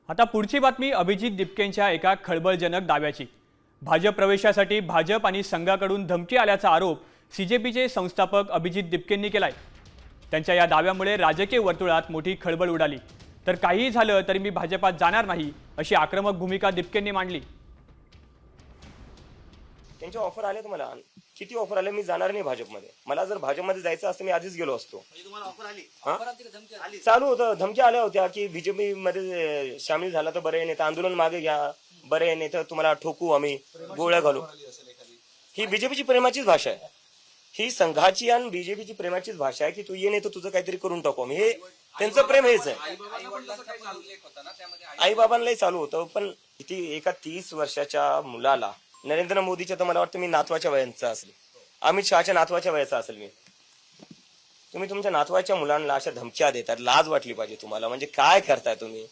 आता पुढची बातमी अभिजित दिपकेंच्या एका खळबळजनक दाव्याची। भाजप प्रवेशासाठी भाजप आणि संघाकडून धमकी आल्याचा आरोप सीजेपीचे संस्थापक अभिजित दिपकेंनी केलाय। त्यांच्या या दाव्यामुळे राजकीय वर्तुळात मोठी खळबळ उडाली। तर काहीही झालं तरी मी भाजपात जाणार नाही अशी आक्रमक भूमिका दिपकेंनी मांडली। त्यांचे ऑफर आले मला, किती ऑफर आले, मी जाणार नाही भाजपमध्ये। मला जर भाजपमध्ये जायचं असतं मी आधीच गेलो असतो। तुम्हाला ऑफर आली? चालू होतं, धमक्या आल्या होत्या की बीजेपी मध्ये सामील झाला तर बरे, नाही तर आंदोलन मागे घ्या, बरे नाही तर तुम्हाला ठोकू, आम्ही गोळ्या घालू। ही बीजेपीची प्रेमाचीच भाषा आहे, ही संघाची आणि बीजेपीची प्रेमाचीच भाषा आहे की तू ये नाही तर तुझं काहीतरी करून टाकू आम्ही। हे त्यांचं प्रेम हेच आहे। आई बाबांनाही चालू होतं, पण किती एका 30 वर्षाच्या मुलाला, नरेंद्र मोदीच्या तर मला वाटतं मी नातवाच्या वयाचा असेल, अमित शहाच्या नातवाच्या वयाचा असेल मी। तुम्ही तुमच्या नातवाच्या मुलांना अशा धमक्या देतात, लाज वाटली पाहिजे तुम्हाला। म्हणजे काय करताय तुम्ही?